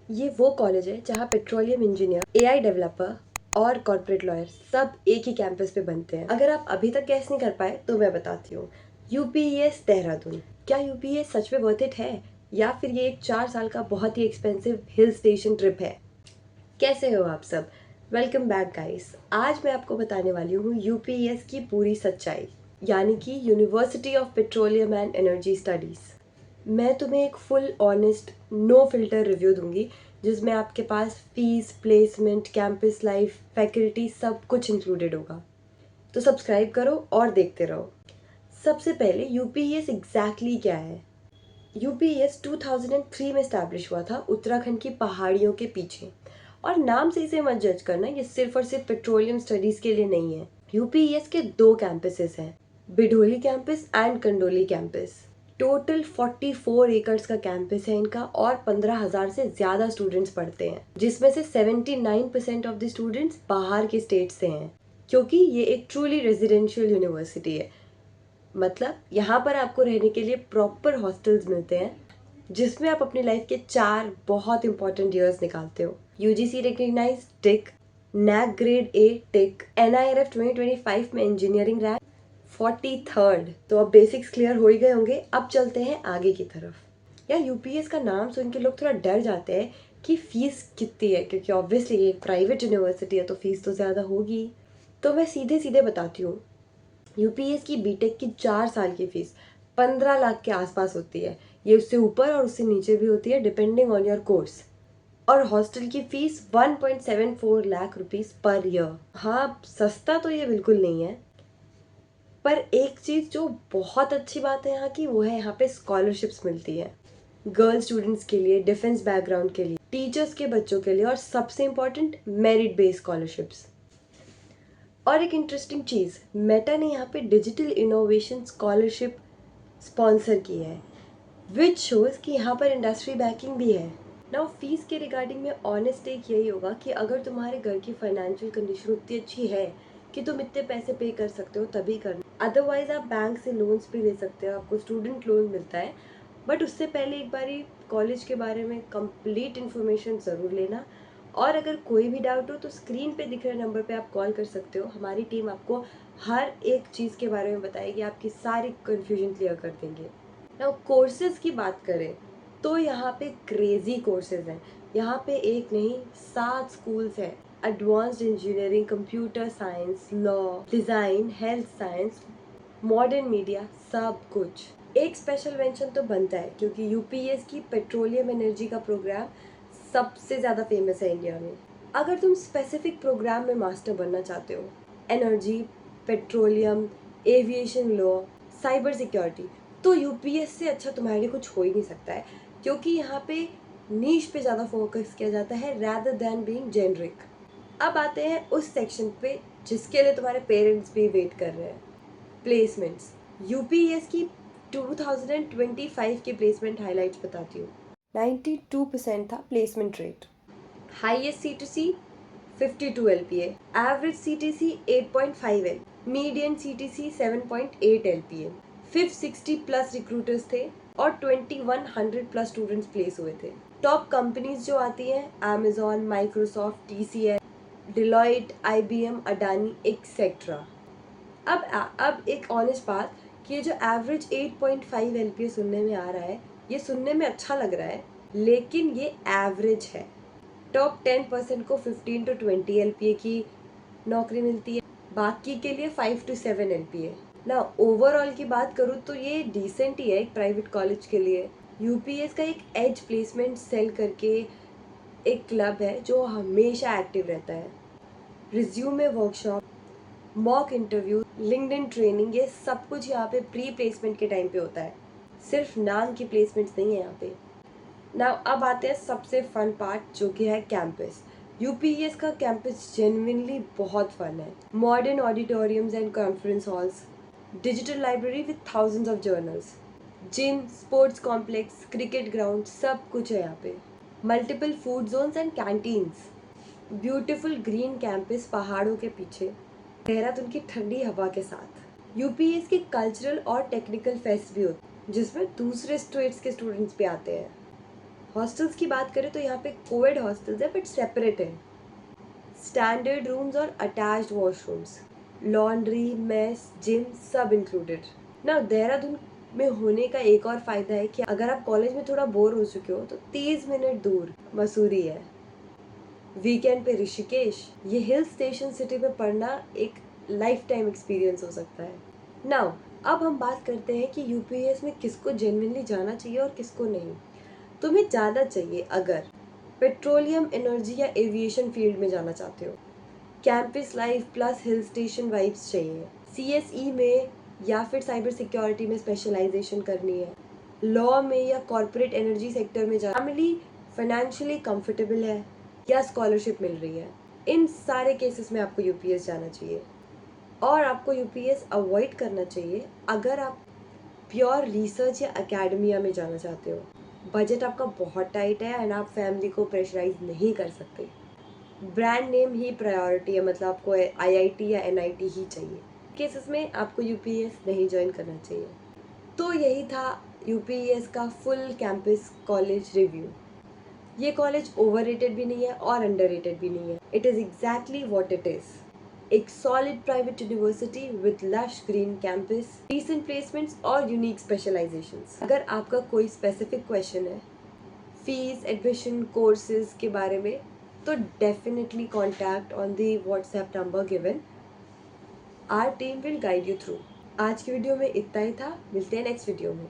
ये वो कॉलेज है जहाँ पेट्रोलियम इंजीनियर, एआई डेवलपर और कॉर्पोरेट लॉयर सब एक ही कैंपस पे बनते हैं। अगर आप अभी तक गैस नहीं कर पाए तो मैं बताती हूँ। यूपीएस देहरादून। क्या यूपीएस सच में वर्थ इट है या फिर ये एक 4 साल का बहुत ही एक्सपेंसिव हिल स्टेशन ट्रिप है? कैसे हो आप सब? Welcome back guys. आज मैं आपको बताने वाली हूँ यूपीएस की पूरी सच्चाई, यानी कि University of Petroleum and Energy Studies. मैं तुम्हें एक full honest no filter review दूंगी जिसमें आपके पास fees, placement, campus life, faculty सब कुछ इंक्लूडेड होगा। तो सब्सक्राइब करो और देखते रहो। सबसे पहले यूपीएस एग्जैक्टली क्या है? यूपीएस 2003 में स्टैब्लिश हुआ था उत्तराखंड की पहाड़ियों के पीछे। और नाम से इसे मत जज करना, ये सिर्फ और सिर्फ पेट्रोलियम स्टडीज के लिए नहीं है। यूपीएस के 2 कैंपसेस हैं, Bidholi campus and Kandoli campus. Total 44 acres का कैंपस है इनका और 15,000 से ज्यादा स्टूडेंट्स पढ़ते हैं, जिसमें से 79% ऑफ द स्टूडेंट्स बाहर के स्टेट से हैं, क्योंकि ये एक ट्रूली रेजिडेंशियल यूनिवर्सिटी है। मतलब यहाँ पर आपको रहने के लिए प्रॉपर हॉस्टल्स मिलते हैं जिसमें आप अपनी लाइफ के 4 बहुत इंपॉर्टेंट ईयर्स निकालते हो। UGC recognised tick, NAAC grade A tick, NIRF 2025 में इंजीनियरिंग रैंक 43rd। तो अब बेसिक्स क्लियर हो ही गए होंगे, अब चलते हैं आगे की तरफ। यार यूपीएस का नाम सुन के लोग थोड़ा डर जाते हैं कि फीस कितनी है, क्योंकि ऑब्वियसली ये एक प्राइवेट यूनिवर्सिटी है तो फीस तो ज़्यादा होगी। तो मैं सीधे सीधे बताती हूँ। यूपीएस की बीटेक की 4 साल की फीस 15 लाख के आसपास होती है। ये उससे ऊपर और उससे नीचे भी होती है डिपेंडिंग ऑन योर कोर्स। और हॉस्टल की fees 1.74 lakh rupees per year. हाँ, सस्ता तो ये बिल्कुल नहीं है। पर एक चीज़ जो बहुत अच्छी बात है यहाँ की, वो है यहाँ पे स्कॉलरशिप्स मिलती है गर्ल स्टूडेंट्स के लिए, डिफेंस बैकग्राउंड के लिए, टीचर्स के बच्चों के लिए और सबसे इम्पोर्टेंट मेरिट बेस्ड स्कॉलरशिप्स। और एक इंटरेस्टिंग चीज़, मेटा ने यहाँ पे डिजिटल इनोवेशन स्कॉलरशिप स्पॉन्सर की है, विच शोज़ कि यहाँ पर इंडस्ट्री बैकिंग भी है। नाउ फीस के रिगार्डिंग में ऑनेस्ट टेक यही होगा कि अगर तुम्हारे घर की फाइनेंशियल कंडीशन उतनी अच्छी है कि तुम इतने पैसे पे कर सकते हो तभी करना। अदरवाइज आप बैंक से लोन्स भी ले सकते हो, आपको स्टूडेंट लोन मिलता है। बट उससे पहले एक बारी कॉलेज के बारे में कंप्लीट इन्फॉर्मेशन ज़रूर लेना। और अगर कोई भी डाउट हो तो स्क्रीन पे दिख रहे नंबर पे आप कॉल कर सकते हो। हमारी टीम आपको हर एक चीज़ के बारे में बताएगी, आपकी सारी कन्फ्यूजन क्लियर कर देंगे। नाउ कोर्सेज की बात करें तो यहाँ पे क्रेजी कोर्सेज हैं। यहाँ पे एक नहीं 7 स्कूल्स हैं। Advanced engineering, computer science, law, design, health science, modern media, सब कुछ। एक स्पेशल मेंशन तो बनता है क्योंकि यूपीएस की पेट्रोलियम एनर्जी का प्रोग्राम सबसे ज़्यादा फेमस है इंडिया में। अगर तुम स्पेसिफिक प्रोग्राम में मास्टर बनना चाहते हो, energy, petroleum, aviation law, cyber security, तो यूपीएस से अच्छा तुम्हारे लिए कुछ हो ही नहीं सकता है, क्योंकि यहाँ पे नीश पे ज़्यादा फोकस किया जाता है रैदर दैन बीइंग जेनरिक। अब आते हैं उस सेक्शन पे जिसके लिए तुम्हारे पेरेंट्स भी वेट कर रहे हैं, प्लेसमेंट्स। यूपीएस की 2025 के प्लेसमेंट हाइलाइट्स बताती हूँ। 92% था placement rate. Highest CTC 52 LPA, average CTC 8.5 L, median CTC 7.8 LPA. 560 plus recruiters थे और 2100 प्लस स्टूडेंट्स प्लेस हुए थे। टॉप कंपनीज जो आती हैं, Amazon, Microsoft, TCS, Deloitte, IBM, Adani etcetera. अब एक ऑनेस्ट बात कि ये जो एवरेज 8.5 एलपीए सुनने में आ रहा है, ये सुनने में अच्छा लग रहा है, लेकिन ये एवरेज है। टॉप 10% को 15 to 20 एलपीए की नौकरी मिलती है, बाकी के लिए 5 to 7 एलपीए। ना ओवरऑल की बात करूँ तो ये डिसेंट ही है एक प्राइवेट कॉलेज के लिए। यूपीएस का एक एज प्लेसमेंट सेल करके एक क्लब है जो हमेशा एक्टिव रहता है। Resume workshop, mock interview, LinkedIn training, ये सब कुछ यहाँ पे प्री प्लेसमेंट के टाइम पे होता है। सिर्फ नाम की प्लेसमेंट्स नहीं है यहाँ पे। ना अब आते हैं सबसे फन पार्ट जो कि है कैंपस। यूपीएस का कैंपस जेन्युइनली बहुत फन है। Modern auditoriums and conference halls, digital library with thousands of journals, gym, sports complex, cricket ground, सब कुछ है यहाँ पे। Multiple food zones and canteens, beautiful green campus पहाड़ों के पीछे, देहरादून की ठंडी हवा के साथ। यूपीएस के कल्चरल और टेक्निकल फेस्ट भी होते हैं जिसमें दूसरे स्टेट्स के स्टूडेंट्स भी आते हैं। हॉस्टल्स की बात करें तो यहाँ पे कोविड हॉस्टल्स है बट सेपरेट है। स्टैंडर्ड रूम्स और attached washrooms, laundry, mess, gym सब इंक्लूडेड। ना देहरादून में होने का एक और फायदा है कि अगर आप कॉलेज में थोड़ा बोर हो चुके हो तो 30 मिनट दूर मसूरी है। वीकेंड पे ऋषिकेश, ये हिल स्टेशन सिटी में पढ़ना एक लाइफ टाइम एक्सपीरियंस हो सकता है। नाउ अब हम बात करते हैं कि यूपीएस में किसको जेन्युइनली जाना चाहिए और किसको नहीं। तुम्हें ज़्यादा चाहिए अगर पेट्रोलियम, एनर्जी या एविएशन फील्ड में जाना चाहते हो। Campus life plus hill station vibes चाहिए। सीएसई में या फिर साइबर सिक्योरिटी में स्पेशलाइजेशन करनी है। लॉ में या कॉरपोरेट एनर्जी सेक्टर में फैमिली फाइनेंशियली कंफर्टेबल है या स्कॉलरशिप मिल रही है, इन सारे केसेस में आपको यूपीएस जाना चाहिए। और आपको यूपीएस अवॉइड करना चाहिए अगर आप प्योर रिसर्च या एकेडमिया में जाना चाहते हो। बजट आपका बहुत टाइट है एंड आप फैमिली को प्रेशराइज नहीं कर सकते। ब्रांड नेम ही प्रायोरिटी है, मतलब आपको आईआईटी या एनआईटी ही चाहिए। केसेस में आपको यूपीएस नहीं ज्वाइन करना चाहिए। तो यही था यूपीएस का फुल कैंपस कॉलेज रिव्यू। ये कॉलेज ओवररेटेड भी नहीं है और अंडररेटेड भी नहीं है। It is exactly what it is, एक solid private university with lush green campus, recent placements और यूनिक स्पेशलाइजेशंस। अगर आपका कोई स्पेसिफिक क्वेश्चन है फीस, एडमिशन, कोर्सेज के बारे में, तो definitely contact on the WhatsApp number given. Our team will guide you through. आज की वीडियो में इतना ही था, मिलते हैं नेक्स्ट वीडियो में।